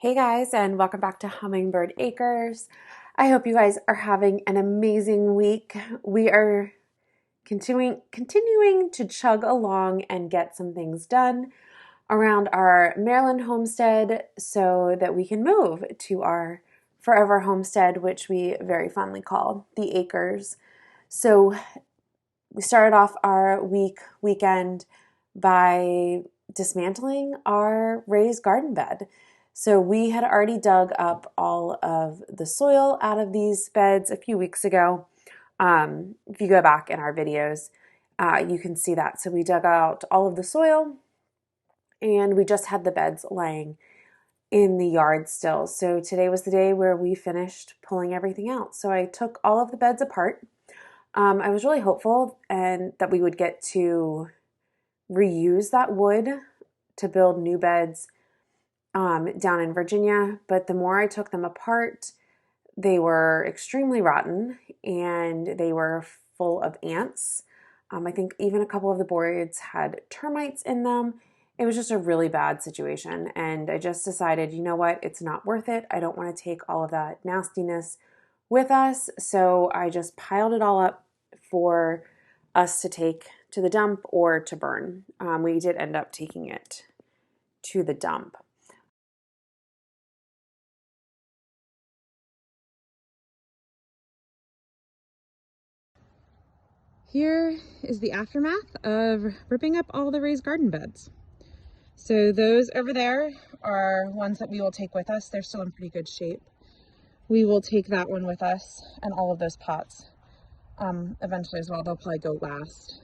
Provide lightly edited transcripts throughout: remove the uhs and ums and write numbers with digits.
Hey guys, and welcome back to Hummingbird Acres. I hope you guys are having an amazing week. We are continuing to chug along and get some things done around our Maryland homestead so that we can move to our forever homestead, which we very fondly call the Acres. So we started off our weekend by dismantling our raised garden bed. So we had already dug up all of the soil out of these beds a few weeks ago. If you go back in our videos, you can see that. So we dug out all of the soil and we just had the beds laying in the yard still. So today was the day where we finished pulling everything out. So I took all of the beds apart. I was really hopeful and that we would get to reuse that wood to build new beds down in Virginia, but the more I took them apart, they were extremely rotten and they were full of ants. I think even a couple of the boards had termites in them. It was just a really bad situation, and I just decided, you know what, it's not worth it. I don't want to take all of that nastiness with us, so I just piled it all up for us to take to the dump or to burn. We did end up taking it to the dump. Here is the aftermath of ripping up all the raised garden beds. So those over there are ones that we will take with us. They're still in pretty good shape. We will take that one with us and all of those pots eventually as well. They'll probably go last.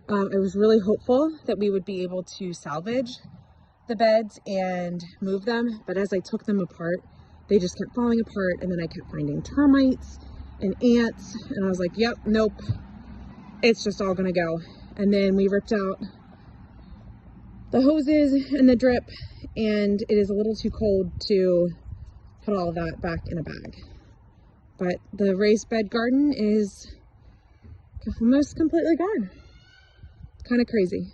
I was really hopeful that we would be able to salvage the beds and move them, but as I took them apart, they just kept falling apart, and then I kept finding termites and ants, and I was like, yep, nope. It's just all gonna go. And then we ripped out the hoses and the drip, and it is a little too cold to put all of that back in a bag. But the raised bed garden is almost completely gone. Kind of crazy.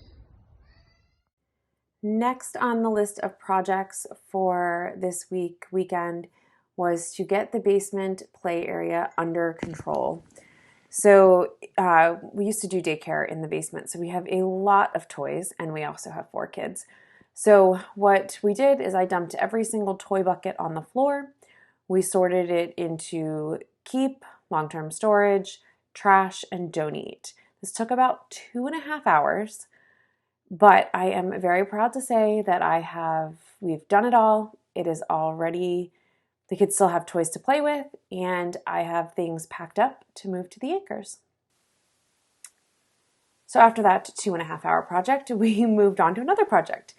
Next on the list of projects for this weekend was to get the basement play area under control. So we used to do daycare in the basement, so we have a lot of toys, and we also have 4 kids. So what we did is I dumped every single toy bucket on the floor. We sorted it into keep, long-term storage, trash, and donate. This took about 2.5 hours, but I am very proud to say that we've done it all. It is all ready. The kids still have toys to play with, and I have things packed up to move to the Acres. So after that 2.5 hour project, we moved on to another project.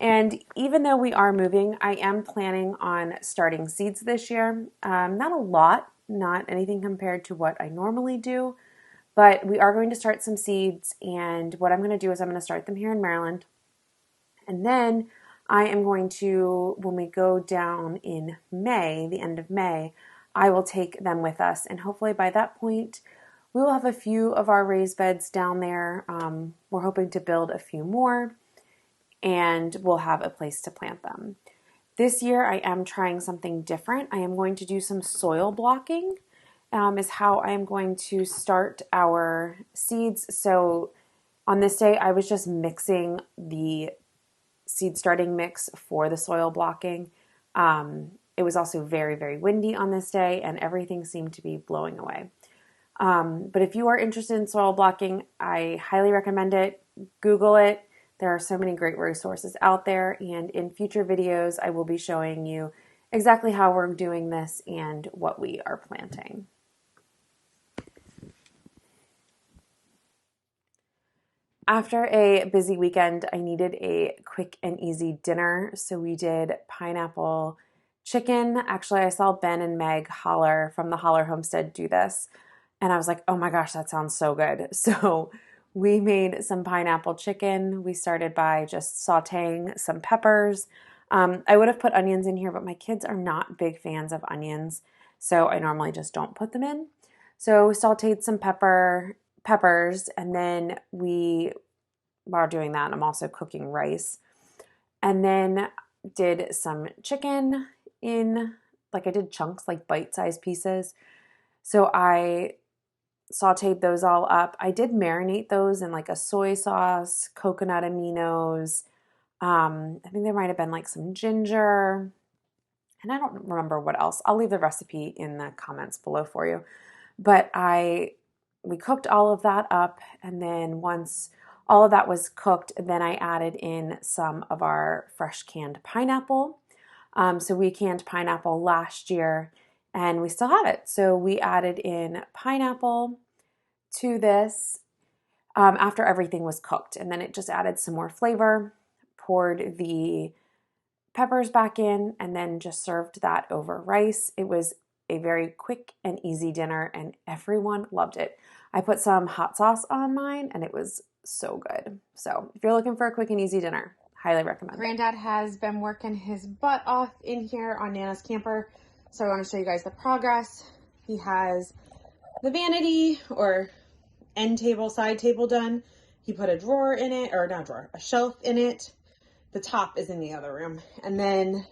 And even though we are moving, I am planning on starting seeds this year. Not a lot, not anything compared to what I normally do, but we are going to start some seeds. And what I'm going to do is I'm going to start them here in Maryland. And then I am going to, when we go down in May, the end of May, I will take them with us. And hopefully by that point, we will have a few of our raised beds down there. We're hoping to build a few more, and we'll have a place to plant them. This year, I am trying something different. I am going to do some soil blocking, is how I am going to start our seeds. So on this day, I was just mixing the seed starting mix for the soil blocking. It was also very, very windy on this day, and everything seemed to be blowing away. But if you are interested in soil blocking, I highly recommend it. Google it. There are so many great resources out there, and in future videos, I will be showing you exactly how we're doing this and what we are planting. After a busy weekend, I needed a quick and easy dinner, so we did pineapple chicken. Actually, I saw Ben and Meg Holler from the Holler Homestead do this, and I was like, oh my gosh, that sounds so good. So we made some pineapple chicken. We started by just sauteing some peppers. I would have put onions in here, but my kids are not big fans of onions, so I normally just don't put them in. So we sauteed some peppers, and then while doing that, I'm also cooking rice. And then did some chicken in, like I did chunks, like bite-sized pieces. So I sauteed those all up. I did marinate those in like a soy sauce, coconut aminos. I think there might have been like some ginger, and I don't remember what else. I'll leave the recipe in the comments below for you. But we cooked all of that up, and then once all of that was cooked, then I added in some of our fresh canned pineapple. So we canned pineapple last year, and we still have it. So we added in pineapple to this after everything was cooked, and then it just added some more flavor. Poured the peppers back in, and then just served that over rice. It was a very quick and easy dinner, and everyone loved it. I put some hot sauce on mine, and it was so good. So if you're looking for a quick and easy dinner, highly recommend it. Granddad has been working his butt off in here on Nana's camper, so I want to show you guys the progress. He has the vanity or end table, side table done. He put a drawer in it, or not a drawer, a shelf in it. The top is in the other room. And then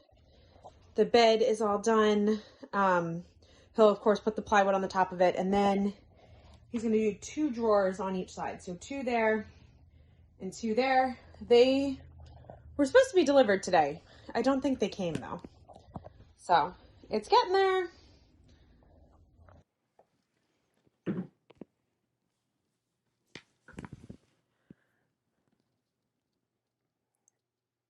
the bed is all done. He'll of course put the plywood on the top of it, and then he's going to do 2 drawers on each side. So 2 there and 2 there. They were supposed to be delivered today. I don't think they came though. So it's getting there.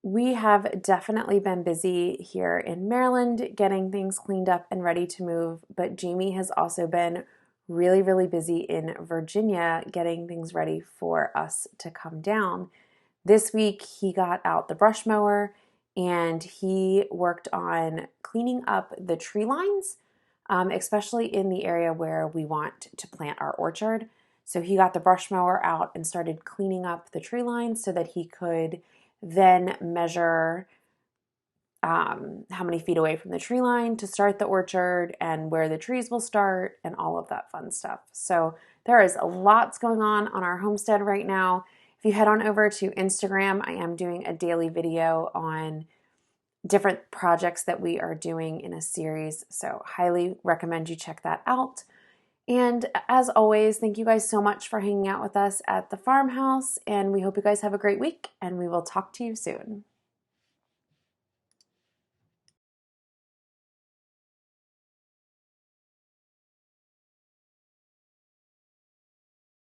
We have definitely been busy here in Maryland getting things cleaned up and ready to move, but Jamie has also been really, really busy in Virginia getting things ready for us to come down. This week he got out the brush mower and he worked on cleaning up the tree lines, especially in the area where we want to plant our orchard. So he got the brush mower out and started cleaning up the tree lines so that he could then measure how many feet away from the tree line to start the orchard and where the trees will start and all of that fun stuff. So there is lots going on our homestead right now. If you head on over to Instagram, I am doing a daily video on different projects that we are doing in a series. So highly recommend you check that out. And as always, thank you guys so much for hanging out with us at the farmhouse, and we hope you guys have a great week, and we will talk to you soon.